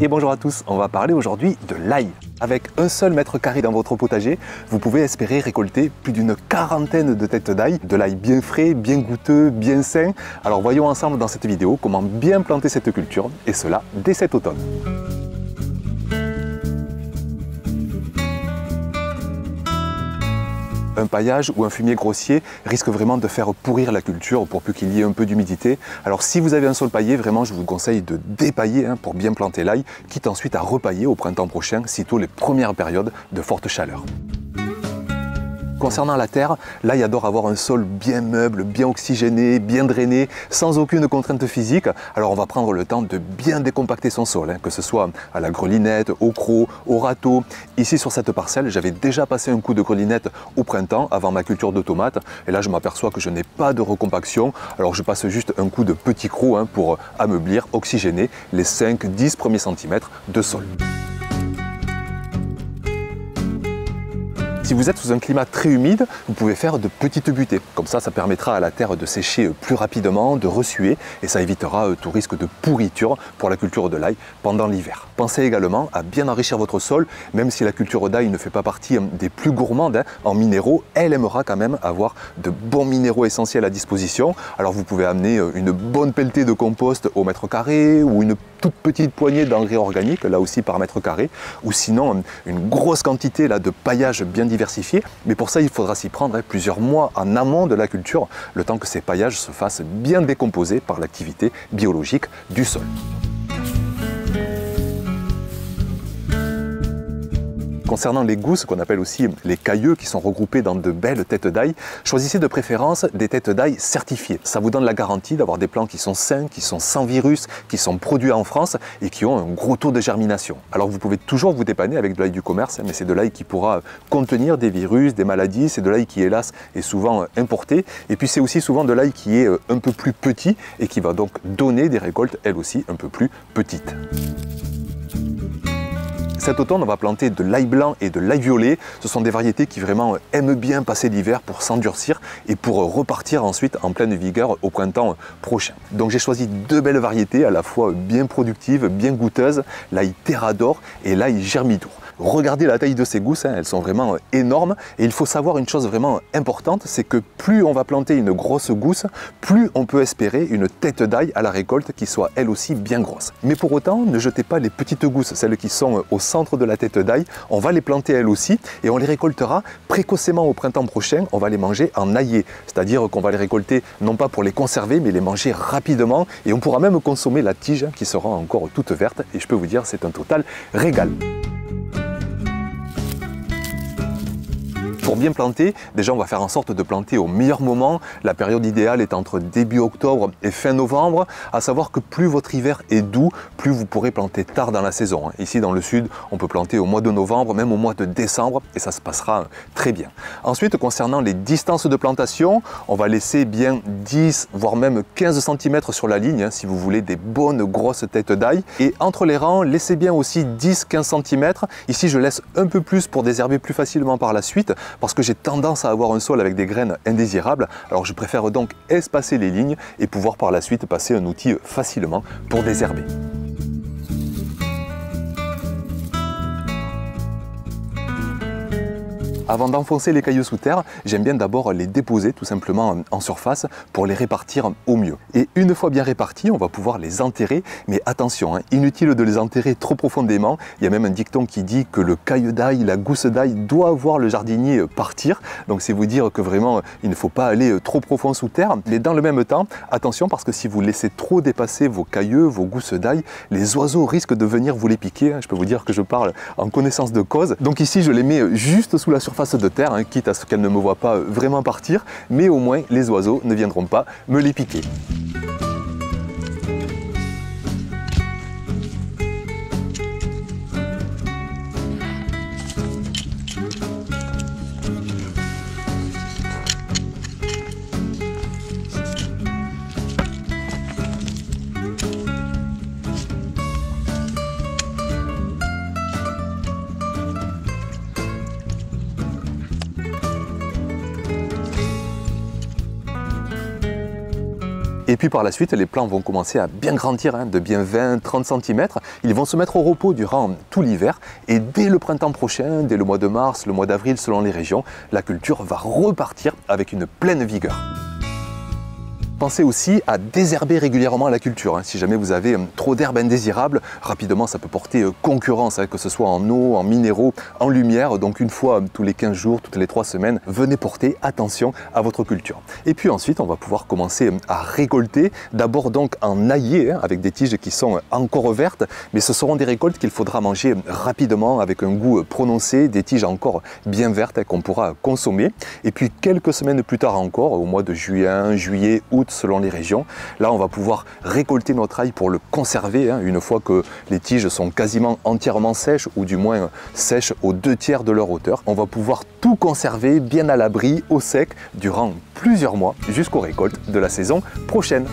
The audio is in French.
Et bonjour à tous, on va parler aujourd'hui de l'ail. Avec un seul mètre carré dans votre potager, vous pouvez espérer récolter plus d'une quarantaine de têtes d'ail, de l'ail bien frais, bien goûteux, bien sain. Alors voyons ensemble dans cette vidéo comment bien planter cette culture, et cela dès cet automne. Un paillage ou un fumier grossier risque vraiment de faire pourrir la culture pour peu qu'il y ait un peu d'humidité. Alors si vous avez un sol paillé, vraiment je vous conseille de dépailler pour bien planter l'ail, quitte ensuite à repailler au printemps prochain, sitôt les premières périodes de forte chaleur. Concernant la terre, l'ail adore avoir un sol bien meuble, bien oxygéné, bien drainé, sans aucune contrainte physique. Alors on va prendre le temps de bien décompacter son sol, que ce soit à la grelinette, au croc, au râteau. Ici sur cette parcelle, j'avais déjà passé un coup de grelinette au printemps avant ma culture de tomates. Et là je m'aperçois que je n'ai pas de recompaction. Alors je passe juste un coup de petit croc pour ameublir, oxygéner les 5-10 premiers centimètres de sol. Si vous êtes sous un climat très humide, vous pouvez faire de petites butées. Comme ça permettra à la terre de sécher plus rapidement, de ressuer, et ça évitera tout risque de pourriture pour la culture de l'ail pendant l'hiver. Pensez également à bien enrichir votre sol, même si la culture d'ail ne fait pas partie des plus gourmandes en minéraux, elle aimera quand même avoir de bons minéraux essentiels à disposition. Alors vous pouvez amener une bonne pelletée de compost au mètre carré, ou une toute petite poignée d'engrais organiques, là aussi par mètre carré, ou sinon une grosse quantité de paillage bien diversifié. Mais pour ça, il faudra s'y prendre plusieurs mois en amont de la culture, le temps que ces paillages se fassent bien décomposer par l'activité biologique du sol. Concernant les gousses, qu'on appelle aussi les cailleux, qui sont regroupés dans de belles têtes d'ail, choisissez de préférence des têtes d'ail certifiées. Ça vous donne la garantie d'avoir des plants qui sont sains, qui sont sans virus, qui sont produits en France et qui ont un gros taux de germination. Alors vous pouvez toujours vous dépanner avec de l'ail du commerce, mais c'est de l'ail qui pourra contenir des virus, des maladies. C'est de l'ail qui, hélas, est souvent importé. Et puis c'est aussi souvent de l'ail qui est un peu plus petit et qui va donc donner des récoltes, elles aussi, un peu plus petites. Cet automne, on va planter de l'ail blanc et de l'ail violet. Ce sont des variétés qui vraiment aiment bien passer l'hiver pour s'endurcir et pour repartir ensuite en pleine vigueur au printemps prochain. Donc j'ai choisi deux belles variétés, à la fois bien productives, bien goûteuses, l'ail Terrador et l'ail Germidour. Regardez la taille de ces gousses, elles sont vraiment énormes. Et il faut savoir une chose vraiment importante, c'est que plus on va planter une grosse gousse, plus on peut espérer une tête d'ail à la récolte qui soit elle aussi bien grosse. Mais pour autant, ne jetez pas les petites gousses, celles qui sont au centre de la tête d'ail. On va les planter elles aussi et on les récoltera précocement au printemps prochain. On va les manger en aillé, c'est-à-dire qu'on va les récolter non pas pour les conserver, mais les manger rapidement. Et on pourra même consommer la tige qui sera encore toute verte. Et je peux vous dire, c'est un total régal. Pour bien planter, déjà on va faire en sorte de planter au meilleur moment. La période idéale est entre début octobre et fin novembre. À savoir que plus votre hiver est doux, plus vous pourrez planter tard dans la saison. Ici dans le sud, on peut planter au mois de novembre, même au mois de décembre, et ça se passera très bien. Ensuite, concernant les distances de plantation, on va laisser bien 10 voire même 15 cm sur la ligne si vous voulez des bonnes grosses têtes d'ail. Et entre les rangs, laissez bien aussi 10-15 cm. Ici, je laisse un peu plus pour désherber plus facilement par la suite, parce que j'ai tendance à avoir un sol avec des graines indésirables. Alors je préfère donc espacer les lignes et pouvoir par la suite passer un outil facilement pour désherber. Avant d'enfoncer les cailloux sous terre, j'aime bien d'abord les déposer tout simplement en surface pour les répartir au mieux. Et une fois bien répartis, on va pouvoir les enterrer, mais attention, inutile de les enterrer trop profondément. Il y a même un dicton qui dit que le caillou d'ail, la gousse d'ail doit voir le jardinier partir. Donc c'est vous dire que vraiment il ne faut pas aller trop profond sous terre. Mais dans le même temps, attention, parce que si vous laissez trop dépasser vos cailleux, vos gousses d'ail, les oiseaux risquent de venir vous les piquer. Je peux vous dire que je parle en connaissance de cause. Donc ici je les mets juste sous la surface de terre, quitte à ce qu'elle ne me voit pas vraiment partir, mais au moins les oiseaux ne viendront pas me les piquer. Et puis par la suite, les plants vont commencer à bien grandir, de bien 20-30 cm. Ils vont se mettre au repos durant tout l'hiver. Et dès le printemps prochain, dès le mois de mars, le mois d'avril, selon les régions, la culture va repartir avec une pleine vigueur. Pensez aussi à désherber régulièrement la culture. Si jamais vous avez trop d'herbes indésirables, rapidement ça peut porter concurrence, que ce soit en eau, en minéraux, en lumière. Donc une fois tous les 15 jours, toutes les 3 semaines, venez porter attention à votre culture. Et puis ensuite, on va pouvoir commencer à récolter, d'abord donc en naillé, avec des tiges qui sont encore vertes, mais ce seront des récoltes qu'il faudra manger rapidement, avec un goût prononcé, des tiges encore bien vertes qu'on pourra consommer. Et puis quelques semaines plus tard encore, au mois de juin, juillet, août, selon les régions. Là, on va pouvoir récolter notre ail pour le conserver, une fois que les tiges sont quasiment entièrement sèches, ou du moins sèches aux 2/3 de leur hauteur. On va pouvoir tout conserver bien à l'abri, au sec, durant plusieurs mois, jusqu'aux récoltes de la saison prochaine.